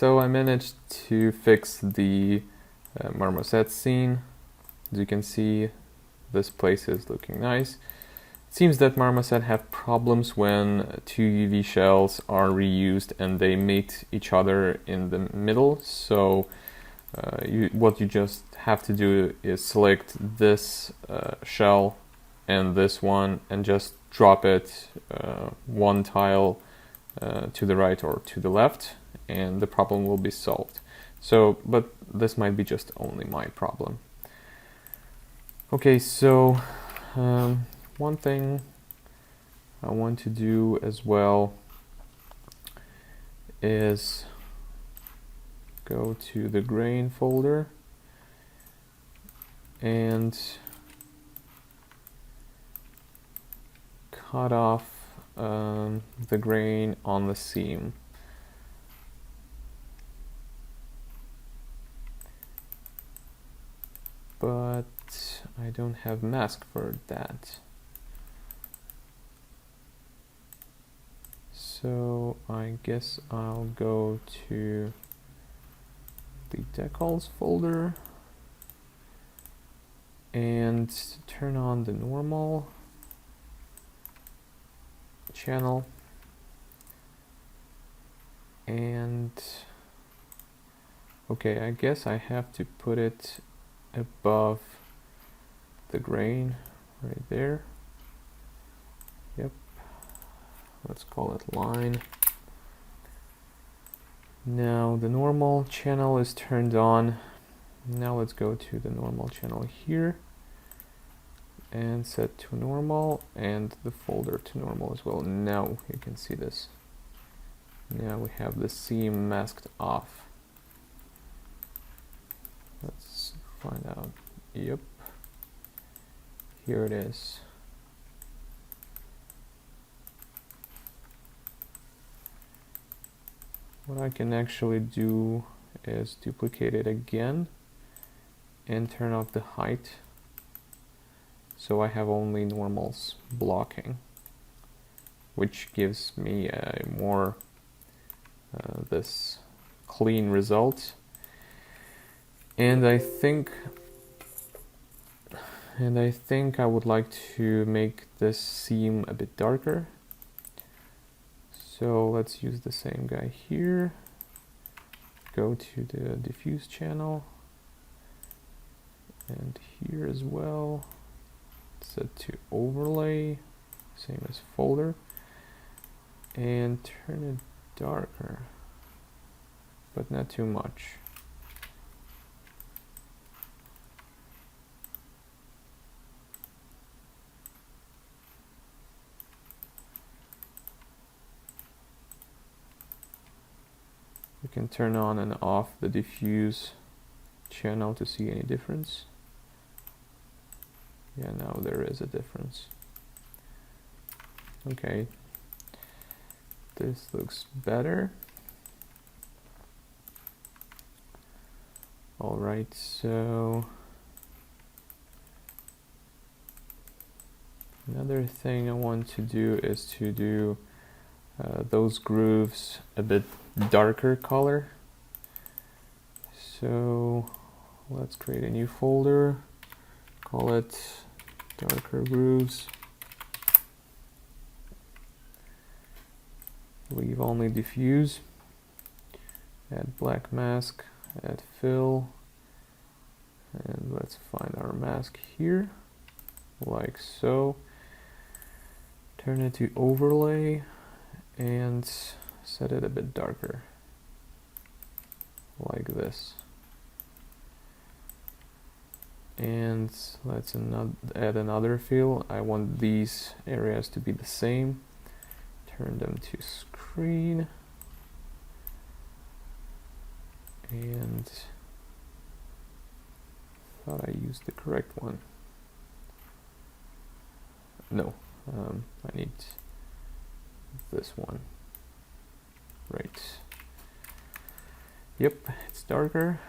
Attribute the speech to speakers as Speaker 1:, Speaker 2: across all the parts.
Speaker 1: So I managed to fix the marmoset scene. As you can see, this place is looking nice. It seems that marmoset have problems when two UV shells are reused and they meet each other in the middle. So what you just have to do is select this shell and this one and just drop it one tile to the right or to the left, and the problem will be solved. So, but this might be just only my problem. Okay, so one thing I want to do as well is go to the grain folder and cut off the grain on the seam. But I don't have mask for that. So I guess I'll go to the decals folder and turn on the normal channel, and okay, I guess I have to put it above the grain right there. Yep, let's call it line. Now the normal channel is turned on. Now let's go to the normal channel here and set to normal and the folder to normal as well. Now you can see this. Now we have the seam masked off. Let's find out. Yep, here it is. What I can actually do is duplicate it again and turn off the height, so I have only normals blocking, which gives me a more this clean result. And I think I would like to make this seam a bit darker. So let's use the same guy here. Go to the diffuse channel and here as well. Set to overlay, same as folder, and turn it darker, but not too much. You can turn on and off the diffuse channel to see any difference. Yeah, now there is a difference. Okay, this looks better. All right, so another thing I want to do is to do those grooves a bit darker color. So let's create a new folder, call it darker grooves. Leave only diffuse, add black mask, add fill, and let's find our mask here, like so. Turn it to overlay and set it a bit darker, like this. And let's add another fill. I want these areas to be the same. Turn them to screen. And thought I used the correct one. No, I need this one. Right. Yep, it's darker.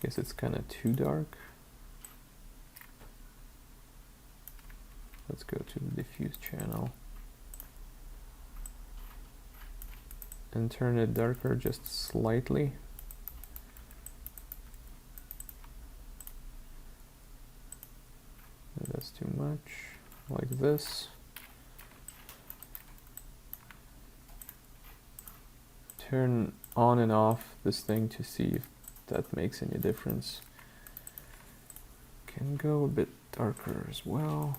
Speaker 1: Guess it's kind of too dark. Let's go to the diffuse channel. and turn it darker just slightly. That's too much, like this. Turn on and off this thing to see if that makes any difference. Can go a bit darker as well.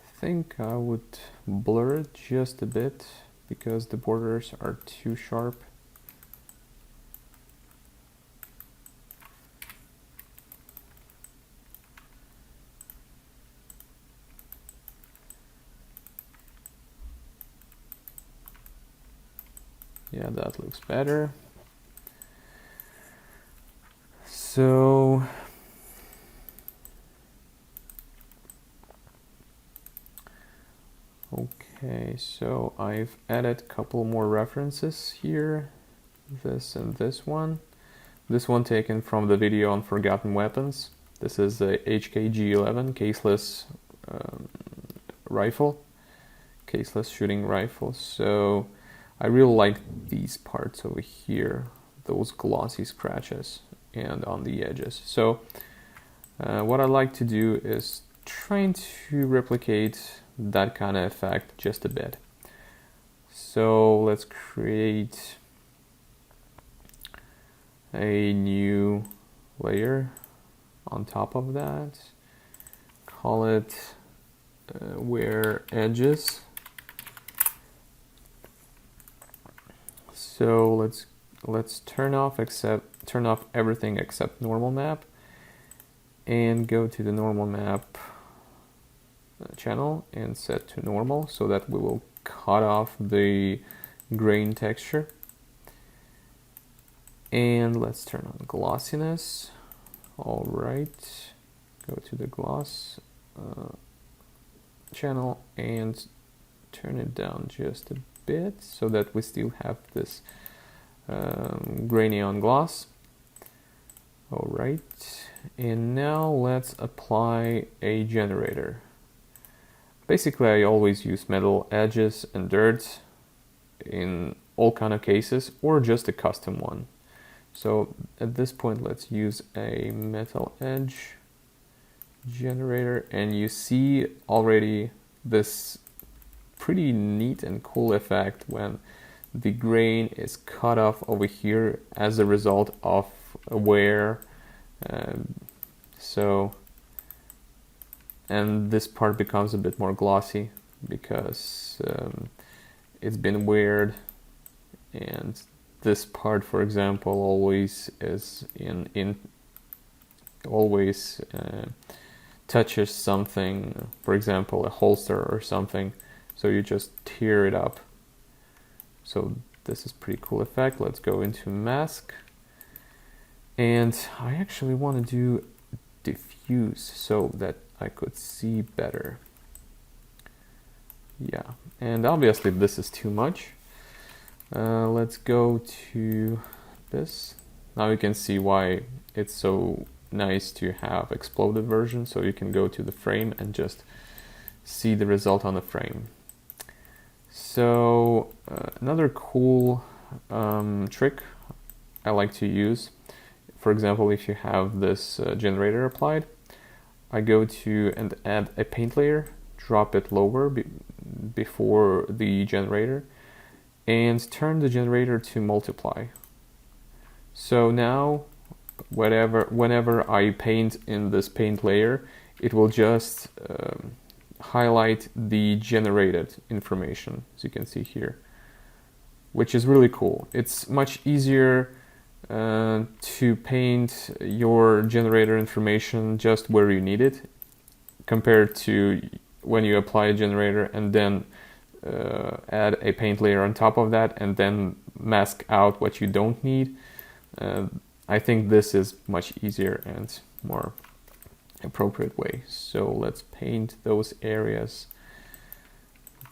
Speaker 1: I think I would blur it just a bit because the borders are too sharp. Yeah, that looks better. So okay, so I've added a couple more references here, this and this one. This one taken from the video on forgotten weapons. This is a HKG11 caseless rifle, caseless shooting rifle. So I really like these parts over here, those glossy scratches and on the edges. So what I like to do is trying to replicate that kind of effect just a bit. So let's create a new layer on top of that. Call it wear edges. So let's turn off everything except normal map and go to the normal map channel and set to normal so that we will cut off the grain texture. And let's turn on glossiness. All right, go to the gloss channel and turn it down just a bit so that we still have this grainy on gloss. All right, and now let's apply a generator. Basically, I always use metal edges and dirt in all kind of cases, or just a custom one. So at this point, let's use a metal edge generator, and you see already this pretty neat and cool effect when the grain is cut off over here as a result of wear. And this part becomes a bit more glossy because it's been weared, and this part, for example, always is always touches something, for example a holster or something, so you just tear it up. So this is pretty cool effect. Let's go into mask, and I actually want to do diffuse so that I could see better. Yeah, and obviously this is too much. Let's go to this. Now you can see why it's so nice to have exploded version, so you can go to the frame and just see the result on the frame. So another cool trick I like to use, for example, if you have this generator applied, I go to and add a paint layer, drop it lower before the generator, and turn the generator to multiply. So now whenever I paint in this paint layer, it will just highlight the generated information, as you can see here, which is really cool. It's much easier to paint your generator information just where you need it, compared to when you apply a generator and then add a paint layer on top of that and then mask out what you don't need. I think this is much easier and more appropriate way. So let's paint those areas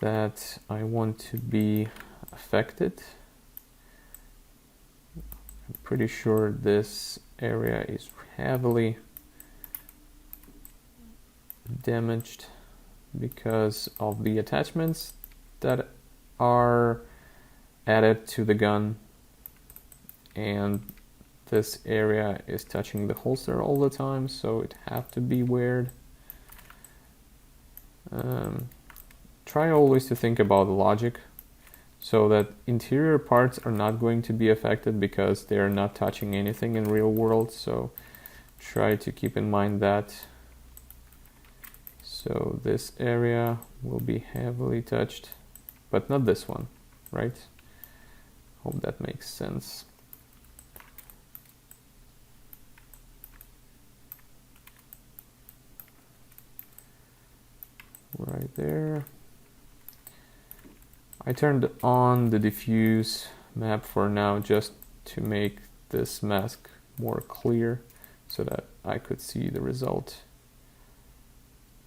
Speaker 1: that I want to be affected. pretty sure this area is heavily damaged because of the attachments that are added to the gun, and this area is touching the holster all the time, so it have to be weird. Try always to think about the logic so that interior parts are not going to be affected because they are not touching anything in real world, so try to keep in mind that. So this area will be heavily touched, but not this one, right? Hope that makes sense. Right there. I turned on the diffuse map for now just to make this mask more clear so that I could see the result.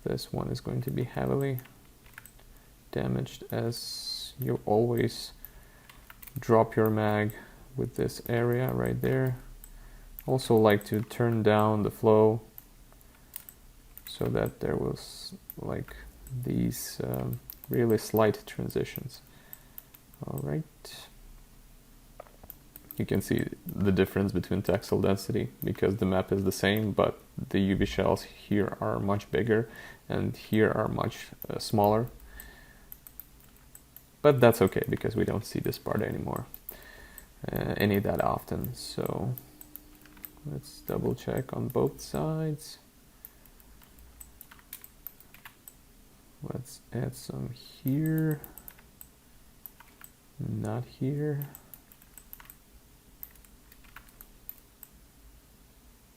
Speaker 1: This one is going to be heavily damaged, as you always drop your mag with this area right there. Also like to turn down the flow so that there was like these really slight transitions. All right. You can see the difference between textile density because the map is the same, but the UV shells here are much bigger and here are much smaller. But that's okay because we don't see this part anymore any that often. So let's double check on both sides. Let's add some here, not here.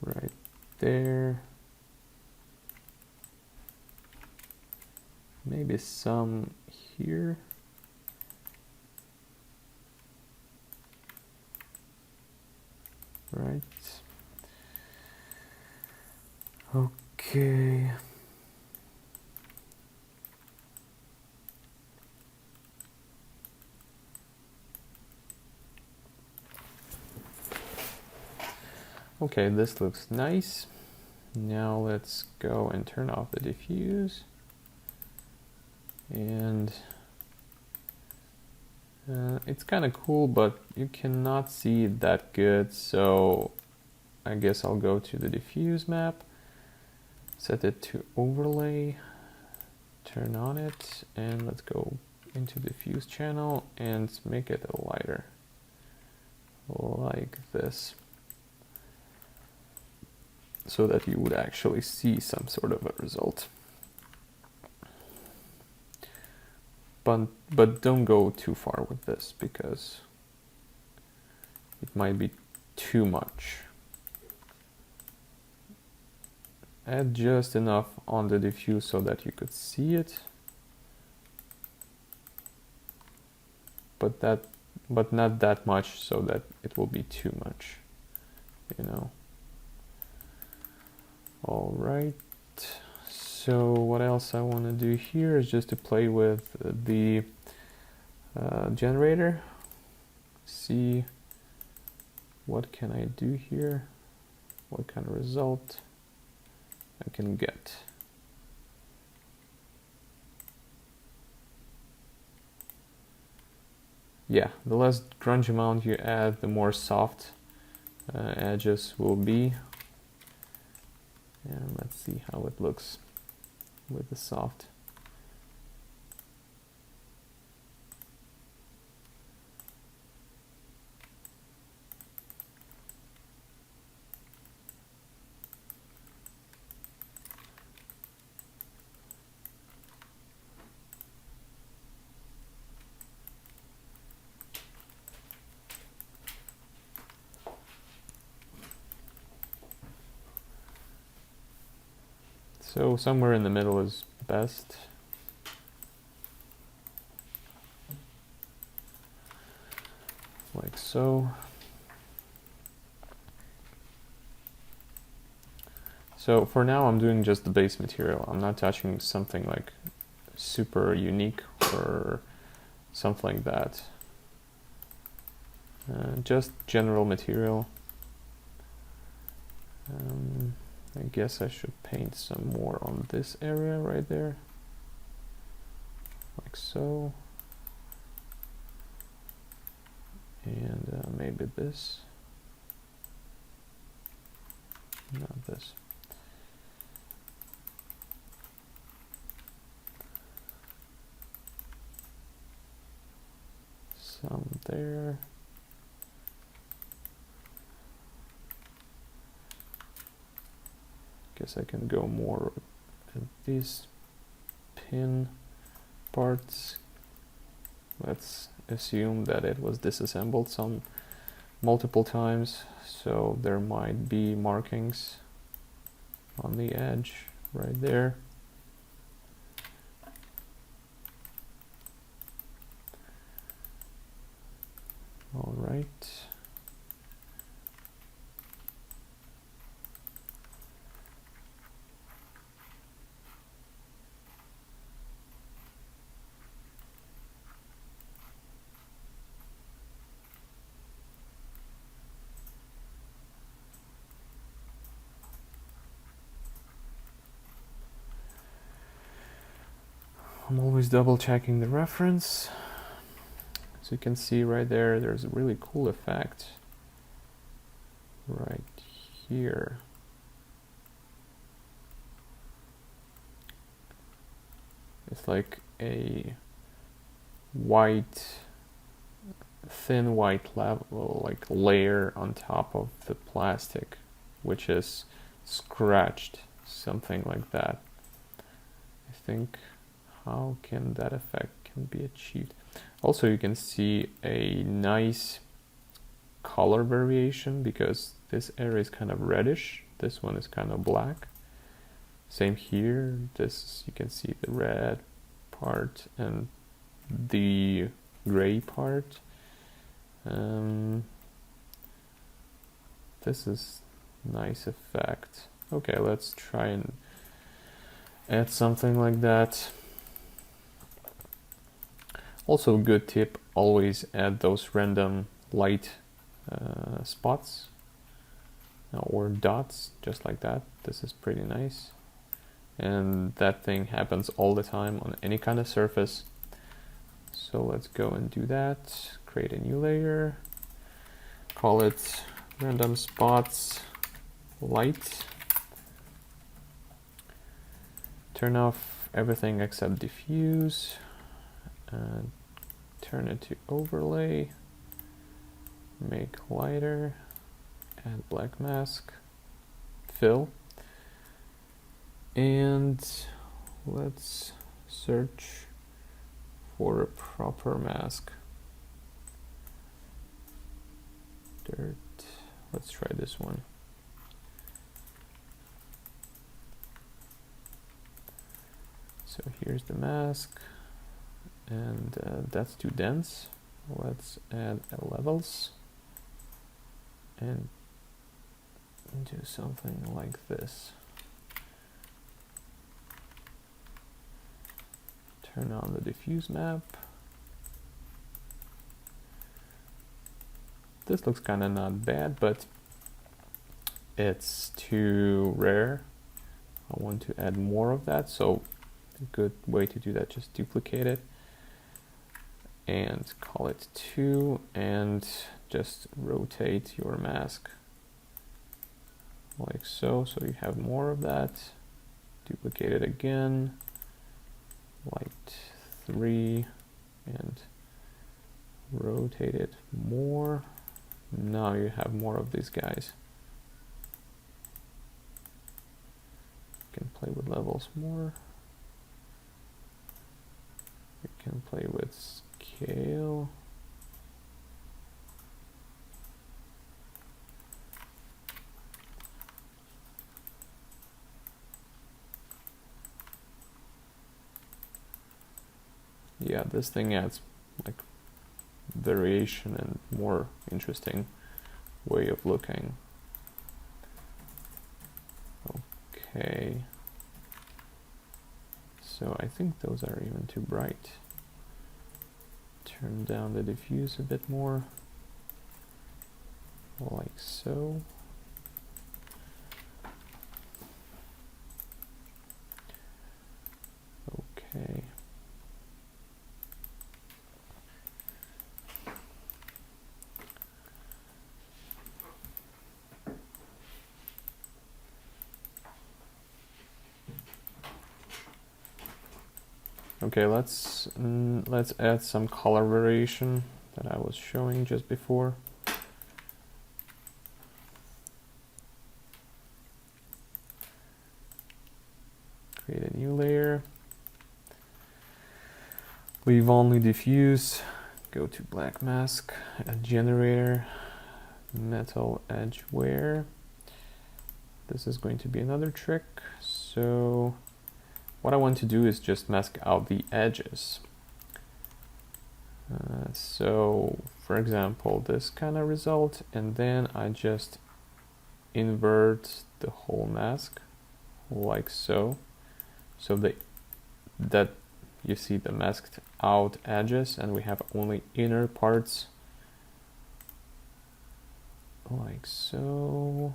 Speaker 1: Right there. Maybe some here. Right. Okay. Okay, this looks nice. Now let's go and turn off the diffuse. And it's kind of cool, but you cannot see it that good, so I guess I'll go to the diffuse map, set it to overlay, turn on it, and let's go into diffuse channel and make it lighter, like this, so that you would actually see some sort of a result. But don't go too far with this because it might be too much. Add just enough on the diffuse so that you could see it, but not that much so that it will be too much, you know. All right. So what else I want to do here is just to play with the generator, see what can I do here, what kind of result I can get. Yeah, the less grunge amount you add, the more soft edges will be. And let's see how it looks with the soft. So somewhere in the middle is best. Like so. So for now I'm doing just the base material. I'm not touching something like super unique or something like that. Just general material. I guess I should paint some more on this area right there, like so, and maybe this, not this. Some there. Guess I can go more at these pin parts. Let's assume that it was disassembled some multiple times, so there might be markings on the edge right there. All right. I'm always double checking the reference. As you can see right there, there's a really cool effect right here. It's like a white, thin white level, like layer on top of the plastic, which is scratched, something like that. I think, how can that effect can be achieved? Also, you can see a nice color variation because this area is kind of reddish, this one is kind of black. Same here, this, you can see the red part and the gray part. This is nice effect. Okay, let's try and add something like that. Also, a good tip, always add those random light spots or dots, just like that. This is pretty nice. And that thing happens all the time on any kind of surface. So let's go and do that. Create a new layer. Call it random spots light. Turn off everything except diffuse. And turn it to overlay. Make lighter. Add black mask. Fill. And let's search for a proper mask. Dirt. Let's try this one. So here's the mask, and that's too dense. Let's add levels and do something like this. Turn on the diffuse map. This looks kind of not bad, but it's too rare. I want to add more of that, so a good way to do that, just duplicate it and call it 2 and just rotate your mask like so, so you have more of that. Duplicate it again, light 3, and rotate it more. Now you have more of these guys. You can play with levels more. You can play with scale. Yeah, this thing adds like variation and more interesting way of looking. Okay. So I think those are even too bright. Turn down the diffuse a bit more, like so. Okay, let's add some color variation that I was showing just before. Create a new layer. Leave only diffuse. Go to black mask, add generator, metal edge wear. This is going to be another trick. So what I want to do is just mask out the edges. So for example, this kind of result, and then I just invert the whole mask like so. So that you see the masked out edges, and we have only inner parts like so.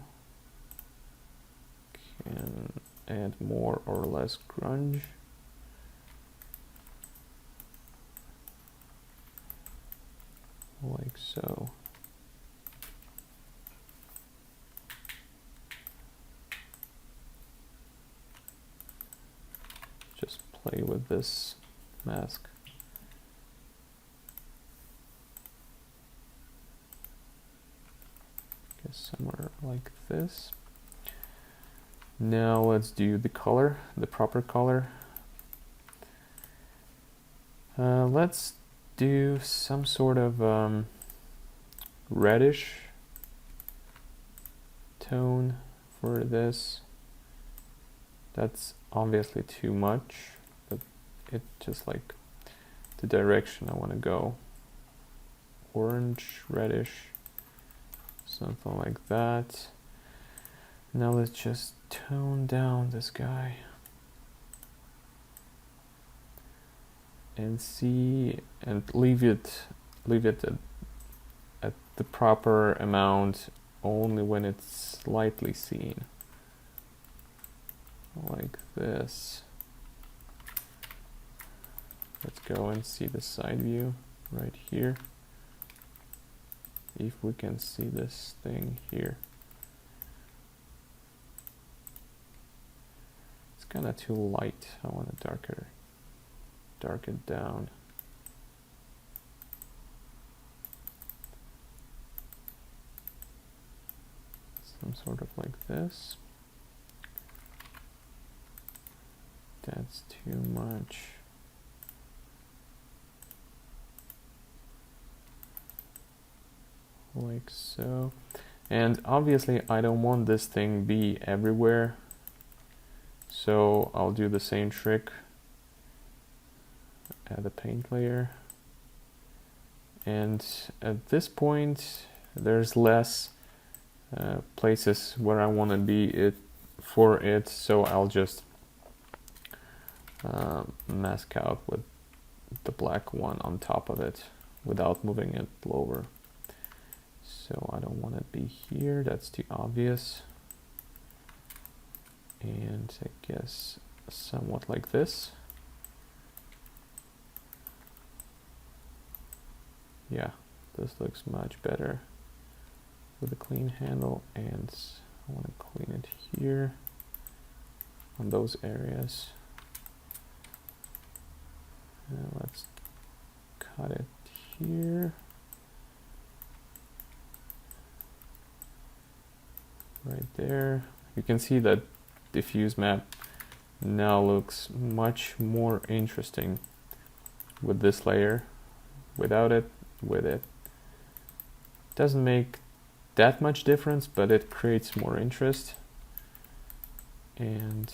Speaker 1: Can add more or less grunge. Like so. Just play with this mask. Guess somewhere like this. Now let's do the color, the proper color. Let's do some sort of reddish tone for this. That's obviously too much, but it's just like the direction I want to go. Orange, reddish, something like that. Now let's just tone down this guy and see, and leave it at the proper amount only when it's slightly seen, like this. Let's go and see the side view right here, if we can see this thing here. It's kind of too light. I want to darken it down. Some sort of like this. That's too much. Like so. And obviously I don't want this thing be everywhere, so I'll do the same trick. Add a paint layer, and at this point there's less places where I want to be for it, so I'll just mask out with the black one on top of it without moving it lower. So I don't want it to be here, that's too obvious. And I guess somewhat like this. Yeah, this looks much better with a clean handle, and I want to clean it here on those areas. Now let's cut it here. Right there. You can see that diffuse map now looks much more interesting with this layer. Without it, with it. Doesn't make that much difference, but it creates more interest. And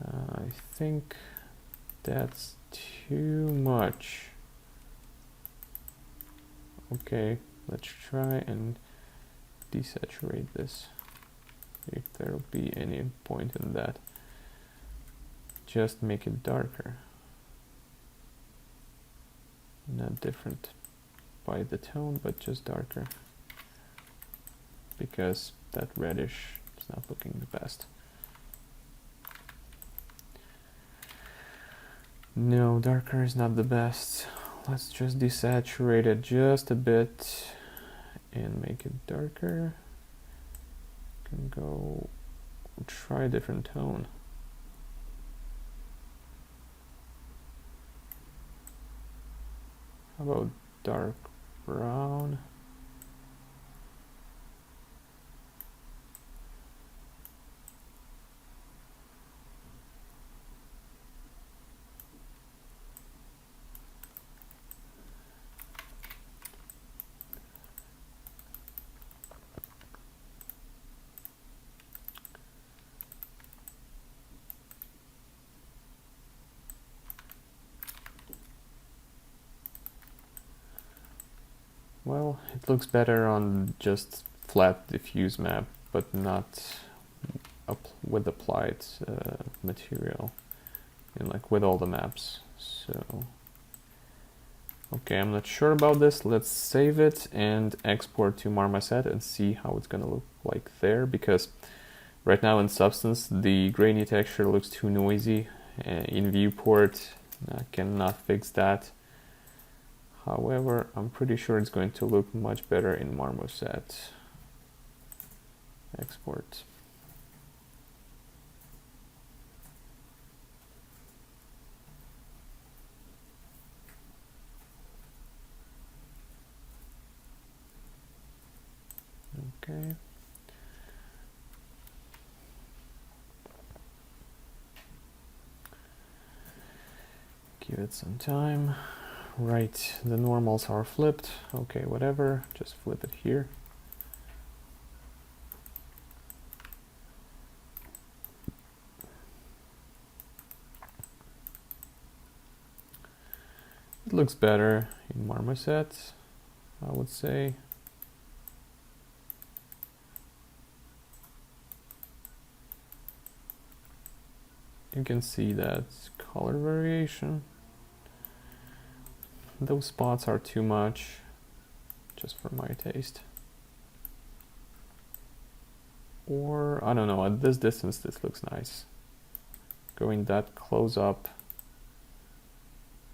Speaker 1: I think that's too much. Okay, let's try and desaturate this, if there'll be any point in that. Just make it darker. Not different by the tone, but just darker, because that reddish is not looking the best. No, darker is not the best. Let's just desaturate it just a bit and make it darker. Can go try a different tone. How about dark brown? Well, it looks better on just flat diffuse map, but not with applied material, and like with all the maps. So, okay, I'm not sure about this. Let's save it and export to Marmoset and see how it's gonna look like there, because right now in Substance the grainy texture looks too noisy. In Viewport I cannot fix that. However, I'm pretty sure it's going to look much better in Marmoset. Export. Okay. Give it some time. Right, the normals are flipped. Okay, whatever, just flip it here. It looks better in Marmoset, I would say. You can see that color variation. Those spots are too much, just for my taste. Or, I don't know, at this distance this looks nice. Going that close up,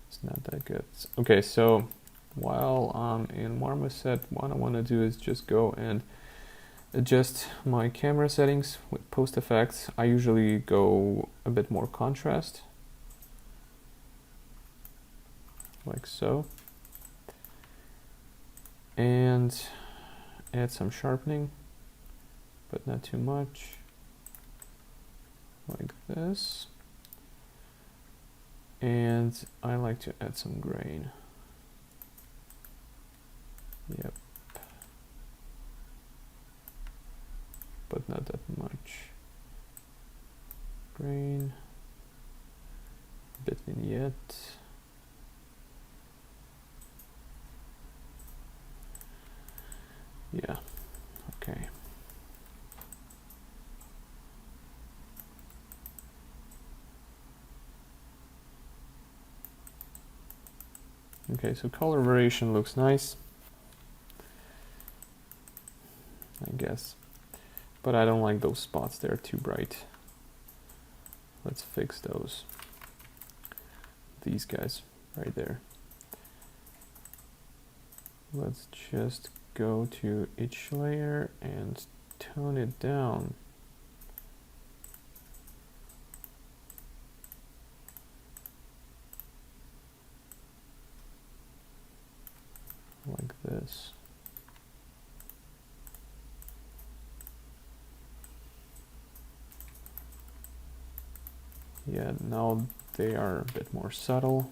Speaker 1: it's not that good. Okay, so while I'm in Marmoset, what I want to do is just go and adjust my camera settings with post effects. I usually go a bit more contrast, like so, and add some sharpening, but not too much, like this. And I like to add some grain. Yep, but not that much. Grain, a bit vignette. Yeah, okay. Okay, so color variation looks nice, I guess. But I don't like those spots, they're too bright. Let's fix those. These guys, right there. Let's just go to each layer and tone it down. Like this. Yeah, now they are a bit more subtle.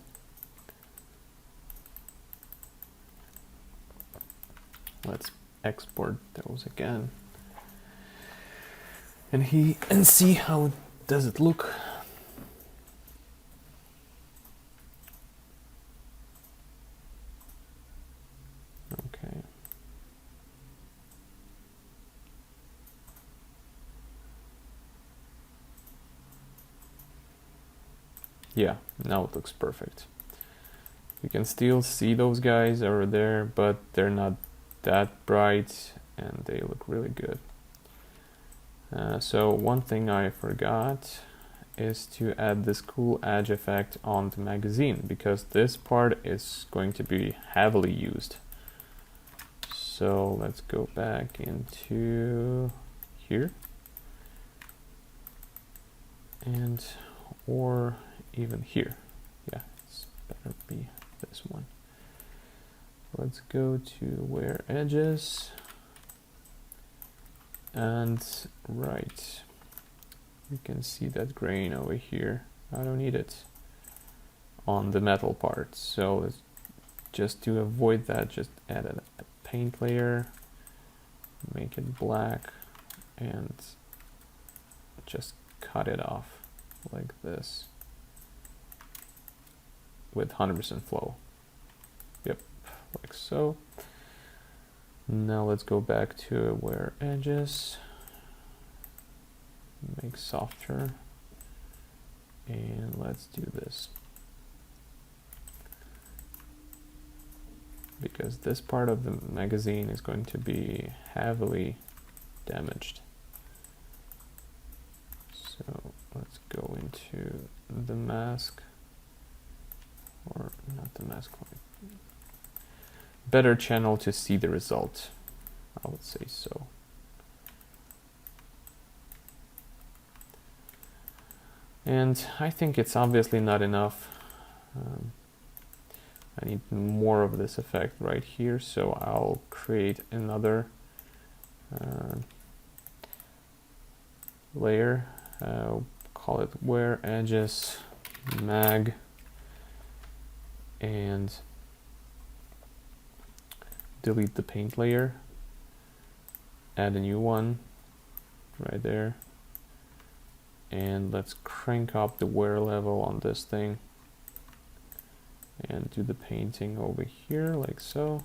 Speaker 1: Let's export those again and see how does it look. Okay. Yeah, now it looks perfect. You can still see those guys over there, but they're not that bright and they look really good. So one thing I forgot is to add this cool edge effect on the magazine, because this part is going to be heavily used. So let's go back into here, and or even here. Yeah, it's better be this one. Let's go to where edges, and right, you can see that grain over here. I don't need it on the metal part, so let's just to avoid that, just add a paint layer, make it black, and just cut it off like this with 100% flow. Yep, like so. Now let's go back to where edges, make softer, and let's do this. Because this part of the magazine is going to be heavily damaged. So let's go into the mask, or not the mask, better channel to see the result, I would say so. And I think it's obviously not enough. I need more of this effect right here, so I'll create another layer, call it where edges mag, and delete the paint layer, add a new one right there, and let's crank up the wear level on this thing and do the painting over here like so.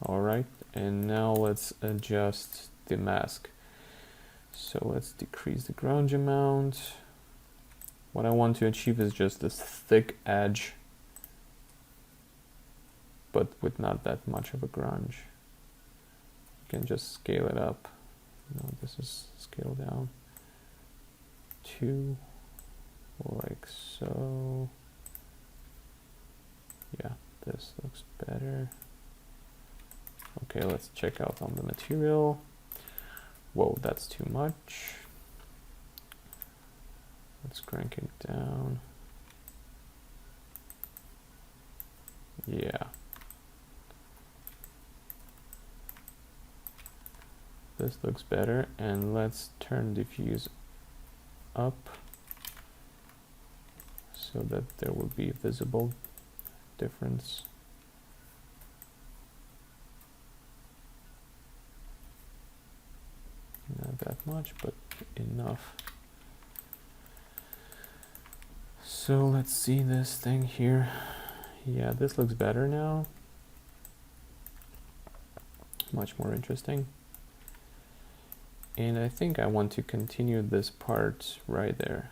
Speaker 1: All right, and now let's adjust the mask. So let's decrease the grunge amount. What I want to achieve is just this thick edge, but with not that much of a grunge. You can just scale it up. No, this is scaled down to like so. Yeah, this looks better. Okay, let's check out on the material. Whoa, that's too much. Let's crank it down. Yeah. This looks better, and let's turn diffuse up so that there will be visible difference. Not that much, but enough. So let's see this thing here. Yeah, this looks better now. Much more interesting. And I think I want to continue this part right there,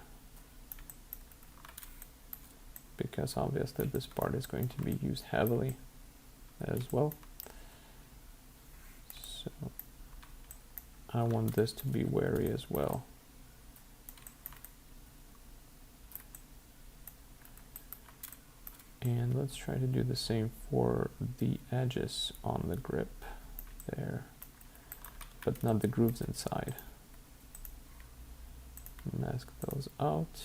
Speaker 1: because obviously this part is going to be used heavily as well. So I want this to be wary as well. And let's try to do the same for the edges on the grip there, but not the grooves inside. Mask those out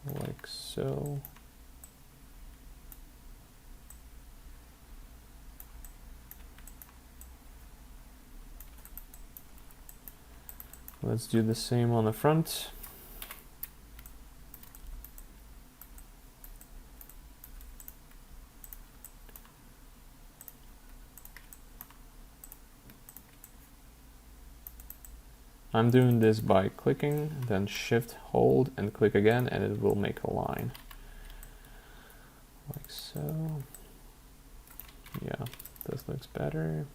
Speaker 1: like so. Let's do the same on the front. I'm doing this by clicking, then shift, hold, and click again, and it will make a line. Like so. Yeah, this looks better.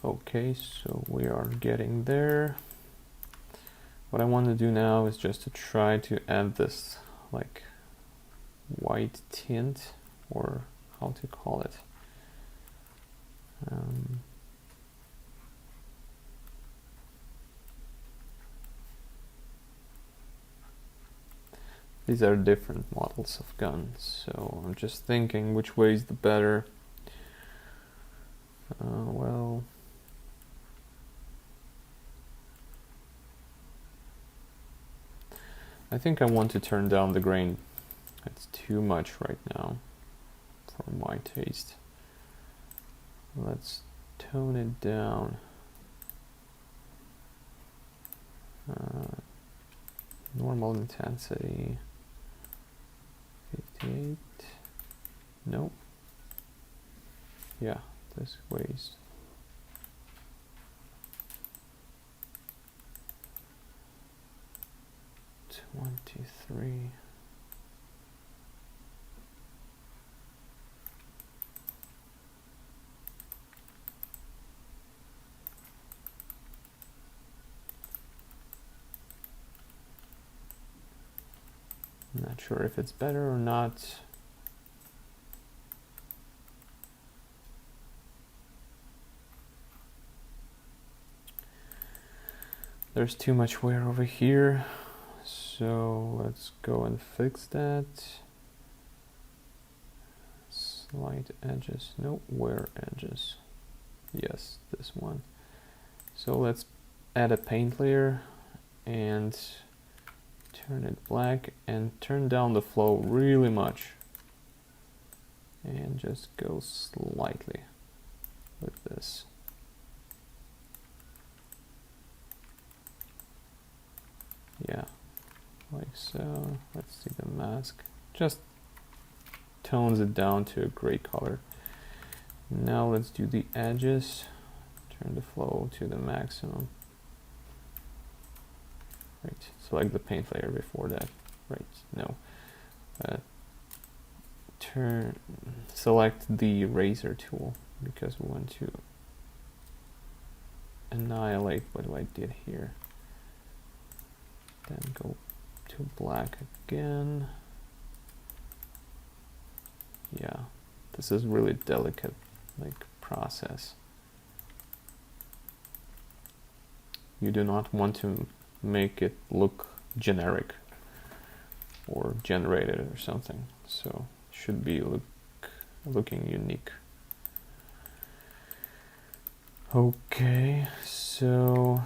Speaker 1: Okay, so we are getting there. What I want to do now is just to try to add this like white tint, or how to call it. These are different models of guns, so I'm just thinking which way is the better. Well, I think I want to turn down the grain. It's too much right now for my taste. Let's tone it down. Normal intensity 58. Nope. Yeah, this weighs. $23. I'm not sure if it's better or not. There's too much wear over here, so let's go and fix that. Slight edges, no, wear edges. Yes, this one. So let's add a paint layer and turn it black and turn down the flow really much. And just go slightly with this. Yeah, like so. Let's see the mask. Just tones it down to a gray color. Now let's do the edges. Turn the flow to the maximum. Right, select the paint layer before that. Right, no. Select the razor tool because we want to annihilate what I did here. Then go to black again. Yeah, this is really delicate, like, process. You do not want to make it look generic or generated or something, so it should be looking unique. Okay, so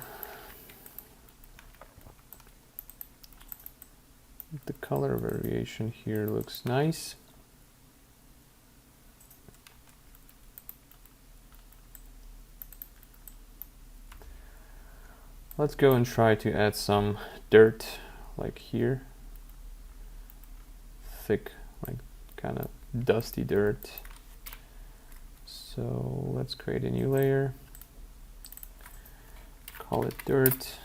Speaker 1: the color variation here looks nice. Let's go and try to add some dirt, like here. Thick, like kind of dusty dirt. So let's create a new layer. Call it dirt.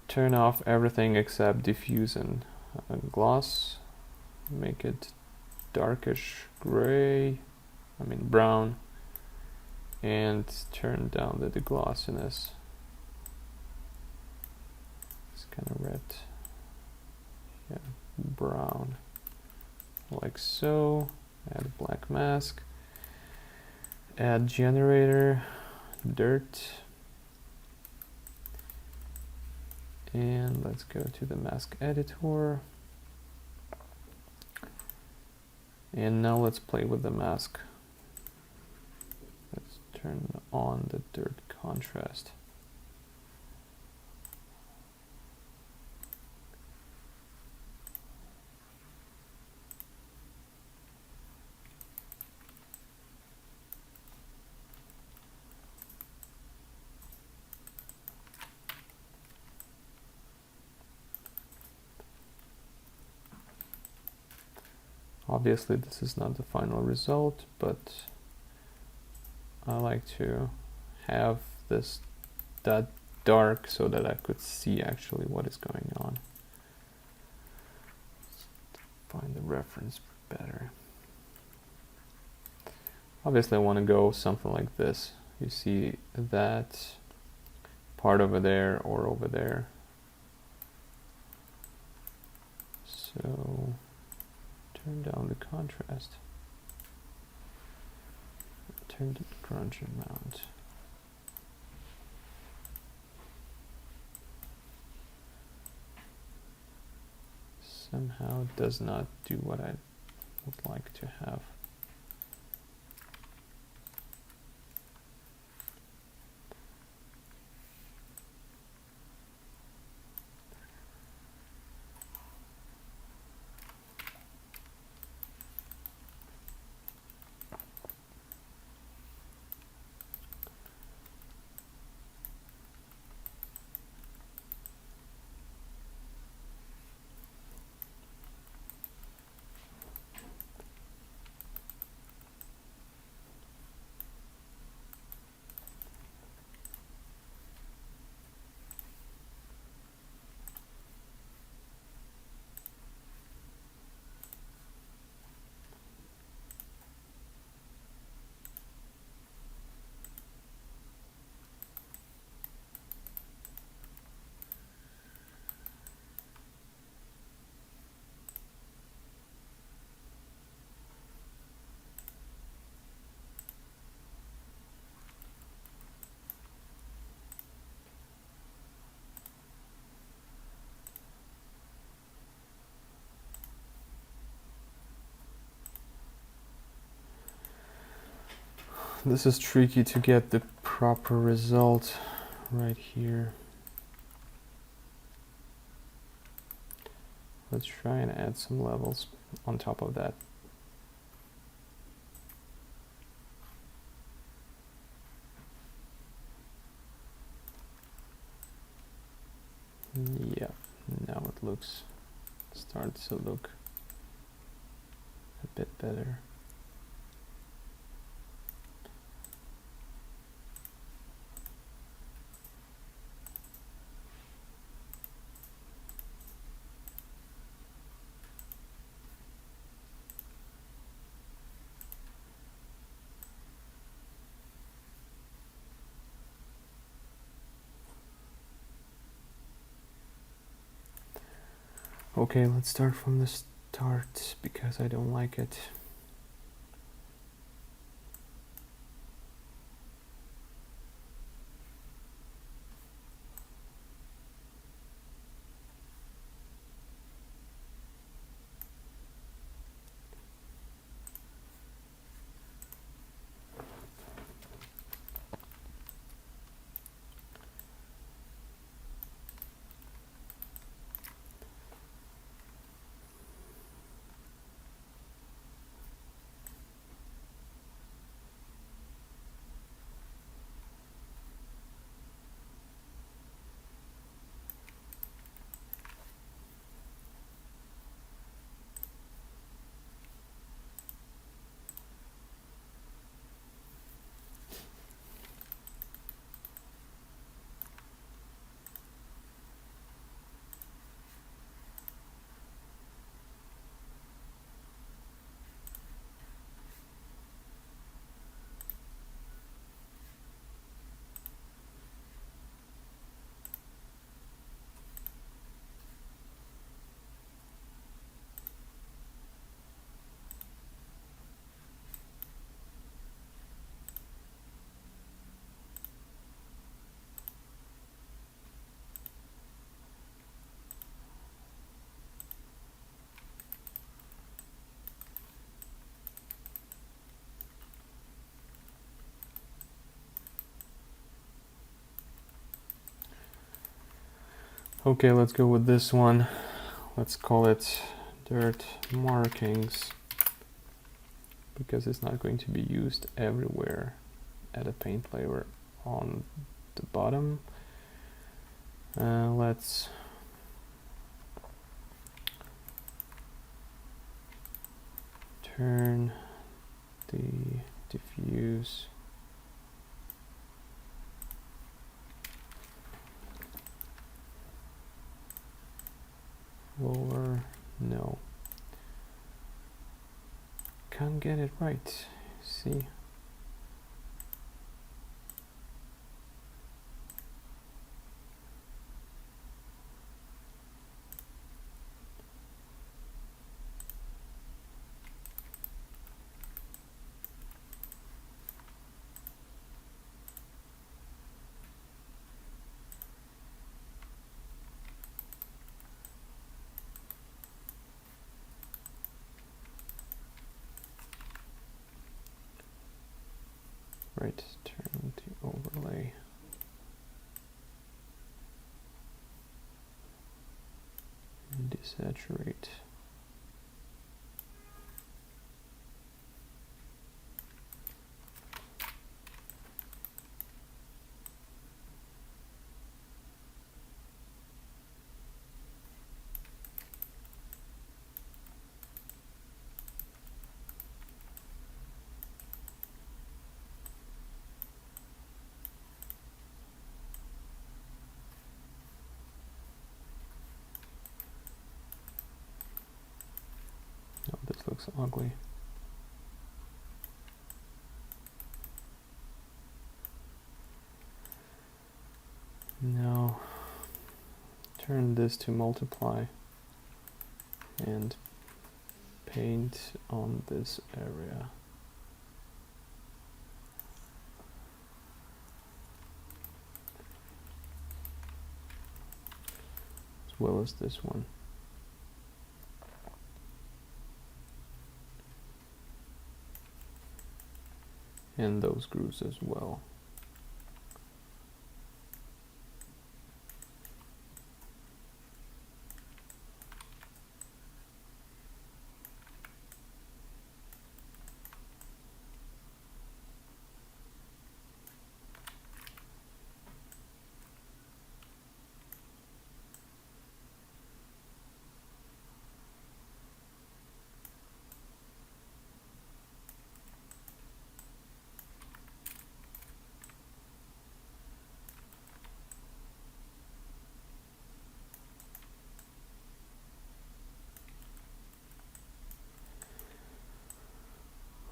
Speaker 1: Turn off everything except diffuse and gloss. Make it darkish gray, brown. And turn down the glossiness. It's kind of red. Yeah, brown. Like so. Add a black mask. Add generator, dirt. And let's go to the mask editor. And now let's play with the mask. Let's turn on the dirt contrast. Obviously this is not the final result, but I like to have this that dark so that I could see actually what is going on. Find the reference better. Obviously I want to go something like this. You see that part over there or over there. So turn down the contrast. Turn the crunch amount. Somehow it does not do what I would like to have. This is tricky to get the proper result right here. Let's try and add some levels on top of that. Yeah, now it starts to look a bit better. Okay, let's start from the start because I don't like it. Okay, let's go with this one. Let's call it dirt markings because it's not going to be used everywhere. Add a paint layer on the bottom. Let's turn the diffuse lower. No, can't get it right. See, Right, turn the overlay. And desaturate. Oh, this looks ugly. Now turn this to multiply and paint on this area. As well as this one. And those grooves as well.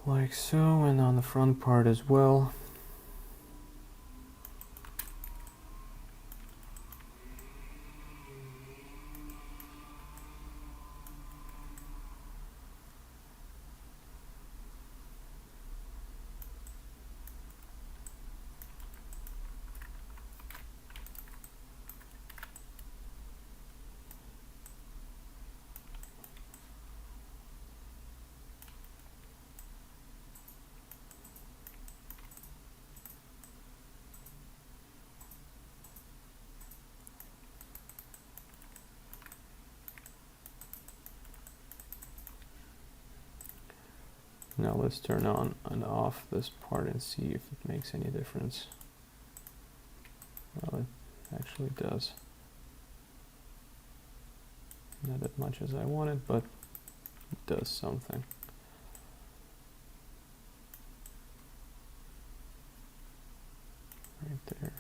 Speaker 1: Like so, and on the front part as well. Now let's turn on and off this part and see if it makes any difference. Well, it actually does. Not that much as I wanted, but it does something. Right there.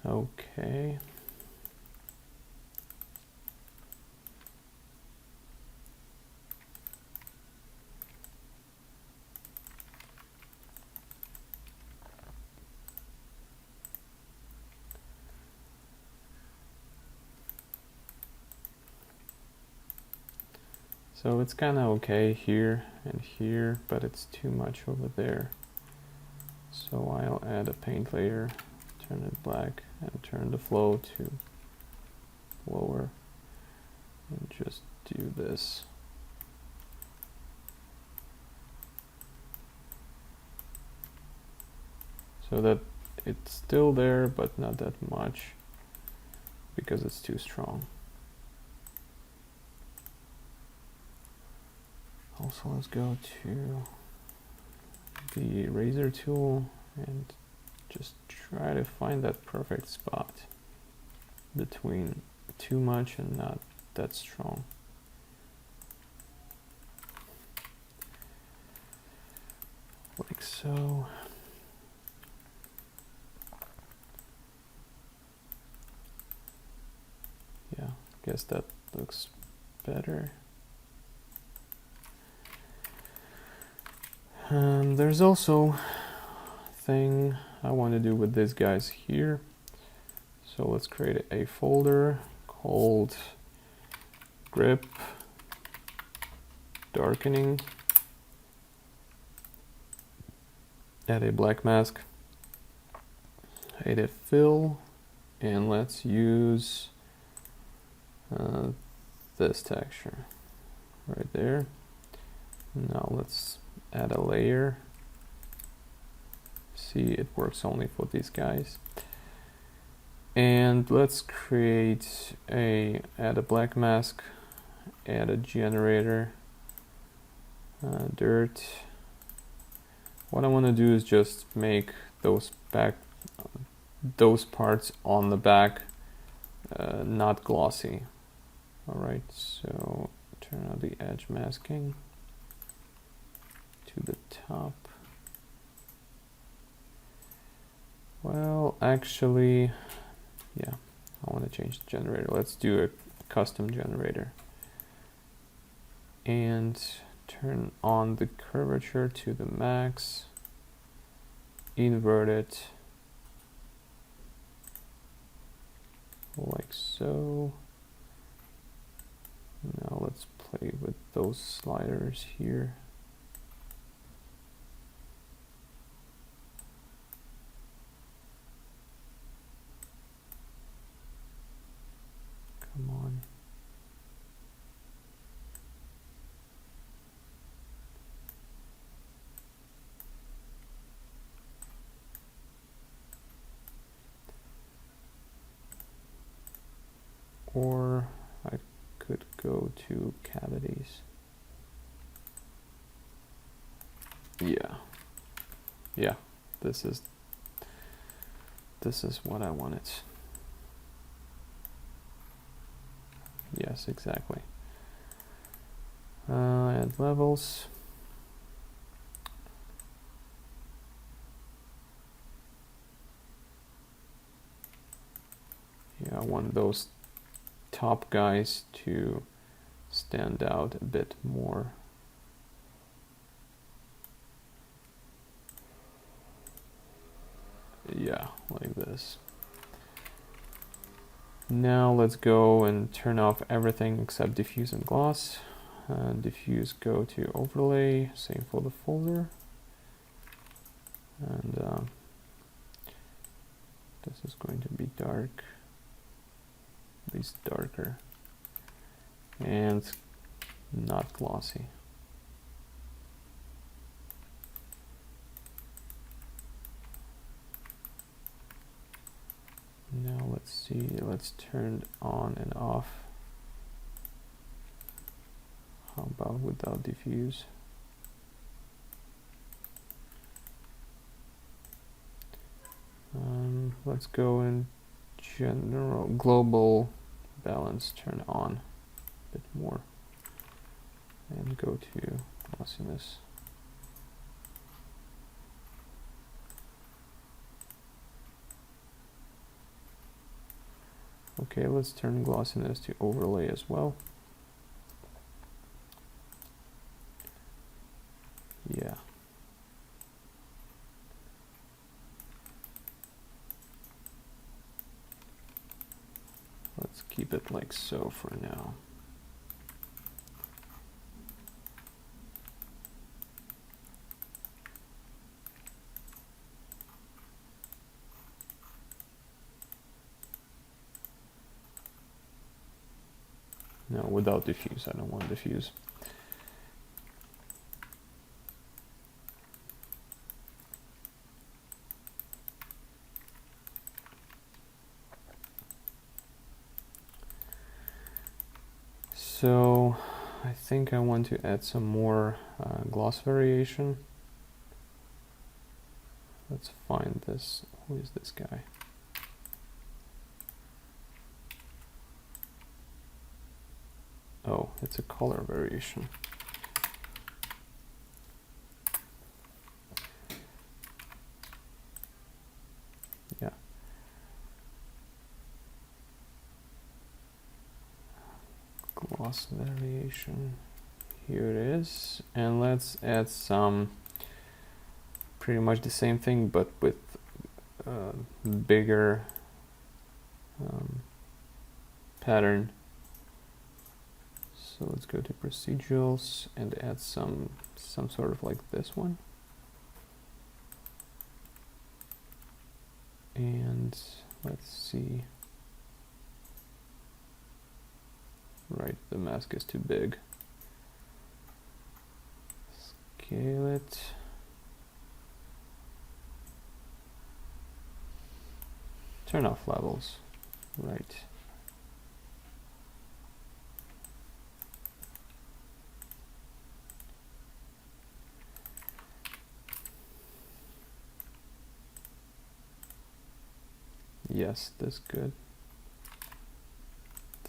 Speaker 1: Okay. So it's kind of okay here and here, but it's too much over there. So I'll add a paint layer, turn it black, and turn the flow to lower, and just do this. So that it's still there, but not that much, because it's too strong. Also, let's go to the eraser tool and just try to find that perfect spot between too much and not that strong. Like so. Yeah, guess that looks better. There's also a thing I want to do with these guys here. So let's create a folder called grip darkening. Add a black mask, add a fill, and let's use uh, this texture right there. Now let's add a layer. See, it works only for these guys. And let's add a black mask, add a generator, dirt. What I want to do is just make those parts on the back not glossy. Alright, so turn on the edge masking to the top. Well, actually, yeah, I want to change the generator. Let's do a custom generator. And turn on the curvature to the max. Invert it. Like so. Now let's play with those sliders here. Come on. Or I could go to cavities. Yeah, this is what I wanted. Yes, exactly. Add levels. Yeah, I want those top guys to stand out a bit more. Yeah, like this. Now let's go and turn off everything except diffuse and gloss. Diffuse, go to overlay, same for the folder. And this is going to be dark, at least darker, and not glossy. Now let's see, let's turn on and off. How about without diffuse? Let's go in general, global balance, turn on a bit more, and go to glossiness. Okay, let's turn glossiness to overlay as well. Yeah. Let's keep it like so for now. No, without diffuse. I don't want diffuse. So I think I want to add some more gloss variation. Let's find this. Who is this guy? Oh, it's a color variation. Yeah. Gloss variation. Here it is. And let's add some pretty much the same thing, but with bigger pattern. So let's go to procedurals and add some sort of like this one. And let's see. Right, the mask is too big. Scale it. Turn off levels. Right. Yes, that's good.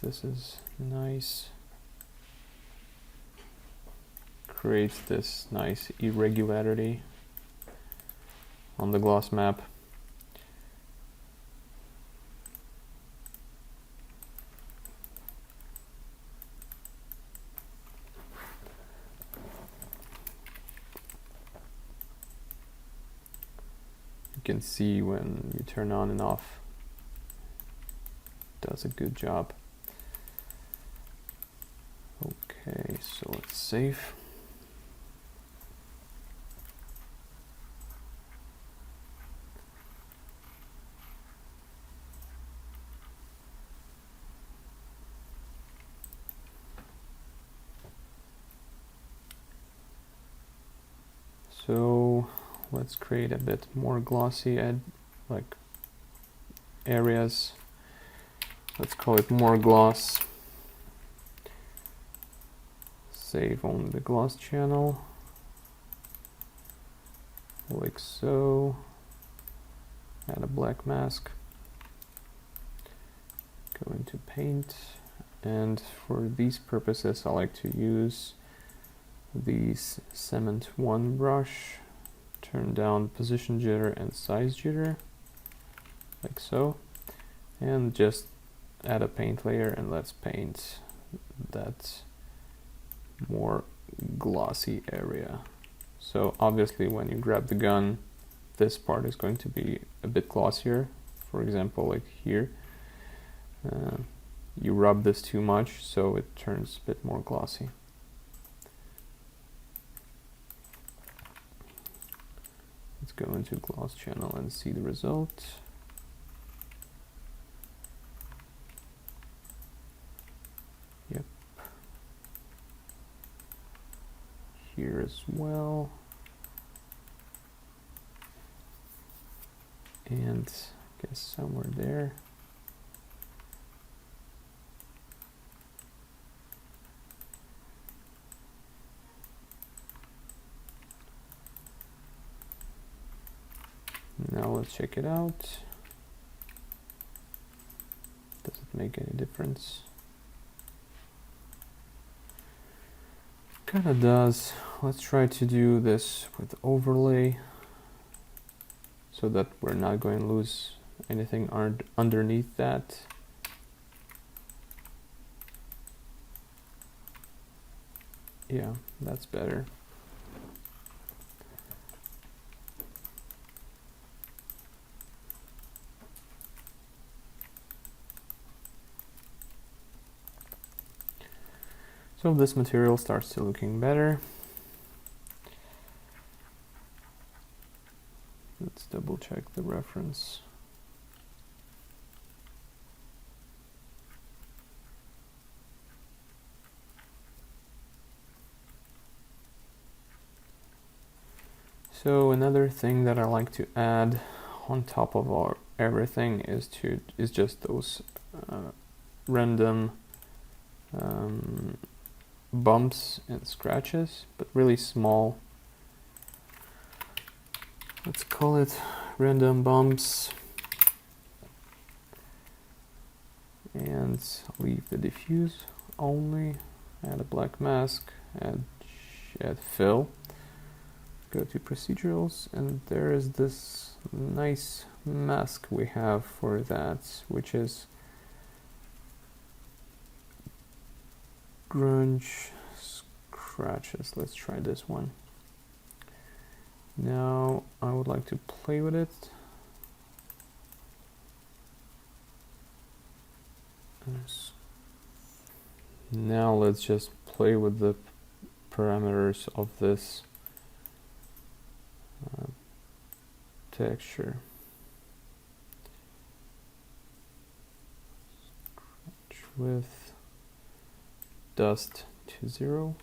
Speaker 1: This is nice. Creates this nice irregularity on the gloss map. You can see when you turn on and off. Does a good job. Okay, so let's save. So let's create a bit more glossy like areas. Let's call it more gloss. Save on the gloss channel, like so. Add a black mask. Go into paint, and for these purposes I like to use these Cement 1 brush. Turn down position jitter and size jitter, like so, and just add a paint layer, and let's paint that more glossy area. So obviously when you grab the gun, this part is going to be a bit glossier. For example, like here, you rub this too much, so it turns a bit more glossy. Let's go into gloss channel and see the result. Yep. Here as well. And I guess somewhere there. Now let's check it out. Does it make any difference? Kinda does. Let's try to do this with overlay so that we're not going to lose anything underneath that. Yeah, that's better. So this material starts to looking better. Let's double check the reference. So another thing that I like to add on top of our everything is just those random bumps and scratches, but really small. Let's call it random bumps, and leave the diffuse only. Add a black mask, add fill. Go to procedurals, and there is this nice mask we have for that, which is grunge scratches. Let's try this one. Now I would like to play with it. Now let's just play with the parameters of this texture. Scratch width, dust to 0.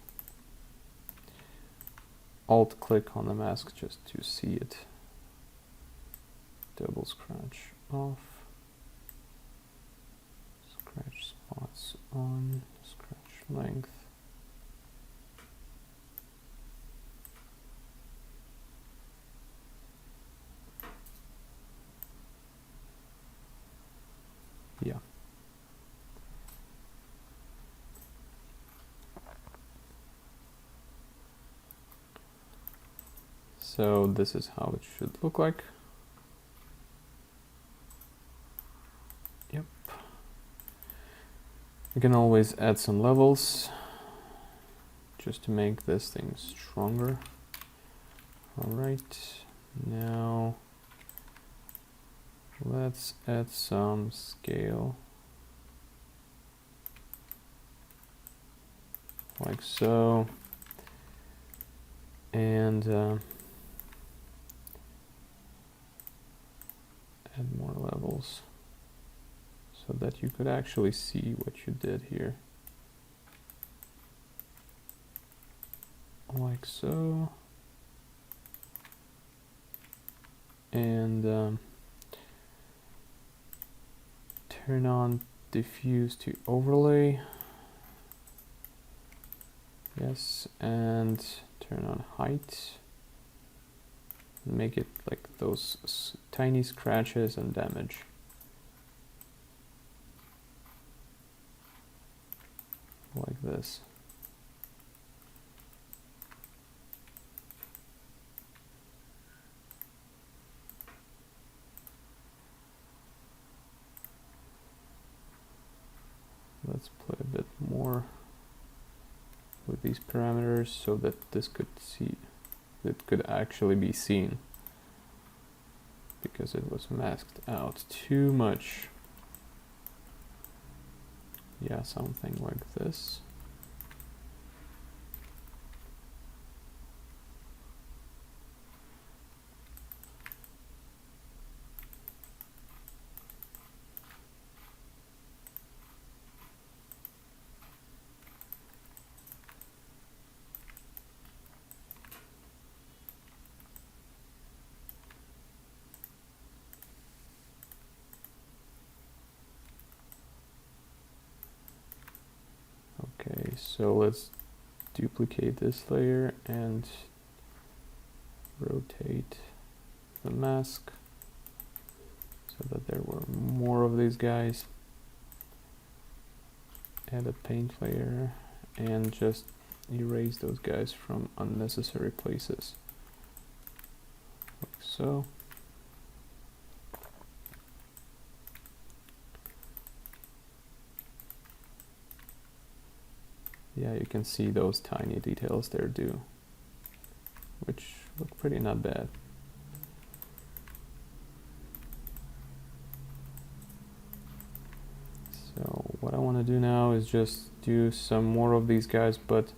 Speaker 1: Alt click on the mask just to see it. Double scratch off. Scratch spots on. Scratch length. Yeah. So this is how it should look like. Yep. You can always add some levels just to make this thing stronger. All right, now let's add some scale. Like so. And add more levels so that you could actually see what you did here. Like so. And turn on diffuse to overlay. Yes, and turn on height. Make it like those tiny scratches and damage. Like this. Let's play a bit more with these parameters so that this could actually be seen, because it was masked out too much. Yeah, something like this. Okay, so let's duplicate this layer and rotate the mask so that there were more of these guys. Add a paint layer and just erase those guys from unnecessary places. Like so. Yeah, you can see those tiny details there too, which look pretty not bad. So what I want to do now is just do some more of these guys, but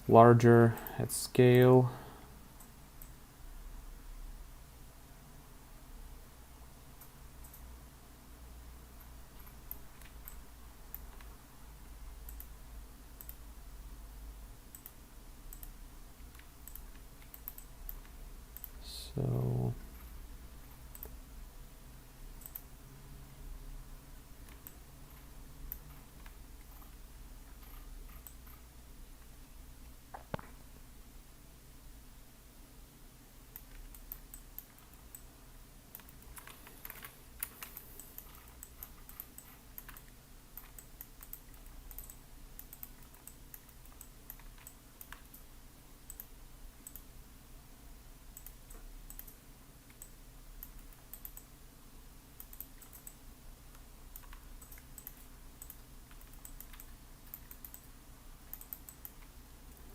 Speaker 1: larger at scale. So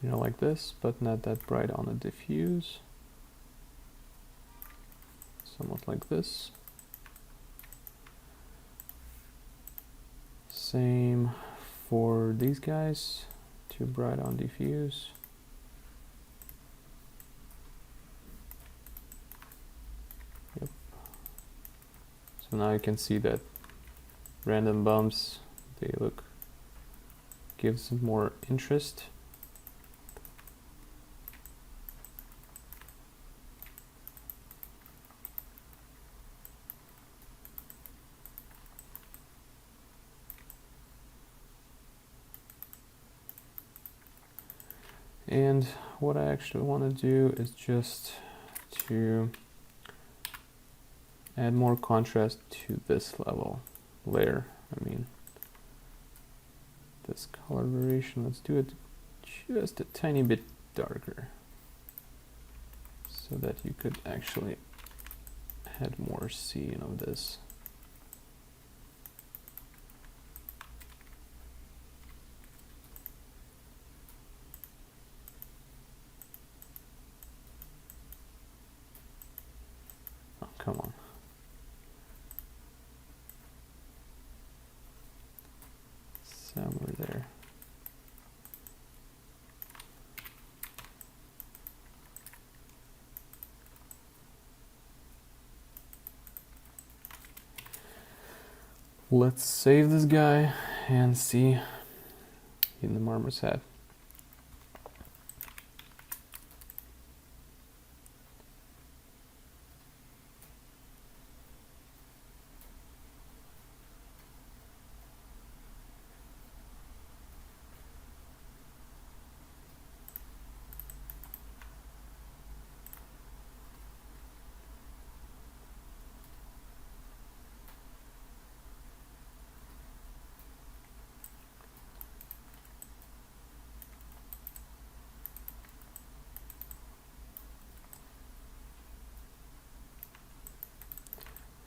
Speaker 1: you know, like this, but not that bright on the diffuse. Somewhat like this. Same for these guys, too bright on diffuse. Yep. So now you can see that random bumps, they look gives more interest. And what I actually want to do is just to add more contrast to this layer. I mean, this color variation, let's do it just a tiny bit darker so that you could actually add more scene of this. Oh, come on. Somewhere there. Let's save this guy and see in the marmoset.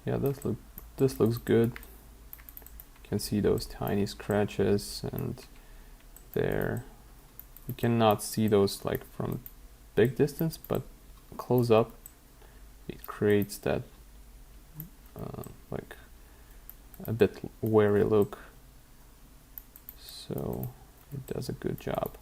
Speaker 1: Yeah, this looks good. You can see those tiny scratches, and there you cannot see those like from big distance, but close up it creates that like a bit wary look, so it does a good job.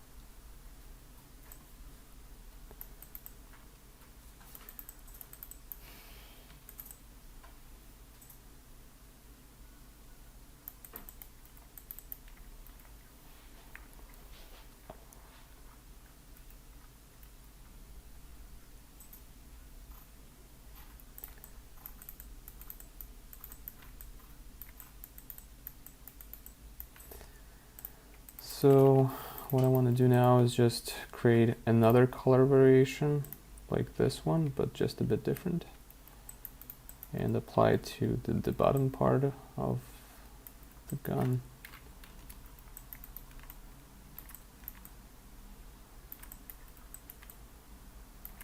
Speaker 1: So what I want to do now is just create another color variation like this one, but just a bit different, and apply it to the bottom part of the gun.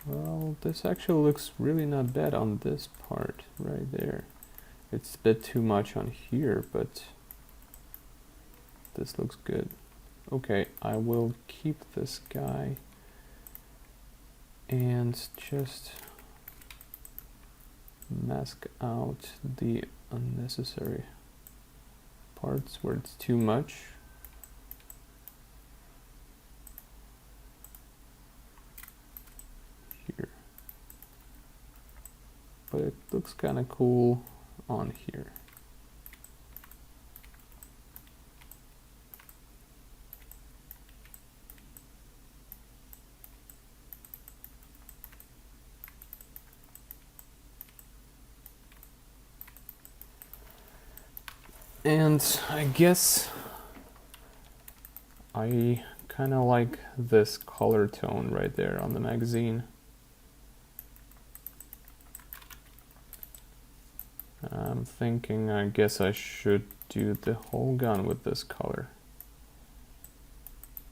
Speaker 1: Well, this actually looks really not bad on this part right there. It's a bit too much on here, but this looks good. Okay, I will keep this guy and just mask out the unnecessary parts where it's too much. Here. But it looks kind of cool on here. And I guess I kind of like this color tone right there on the magazine. I'm thinking I guess I should do the whole gun with this color.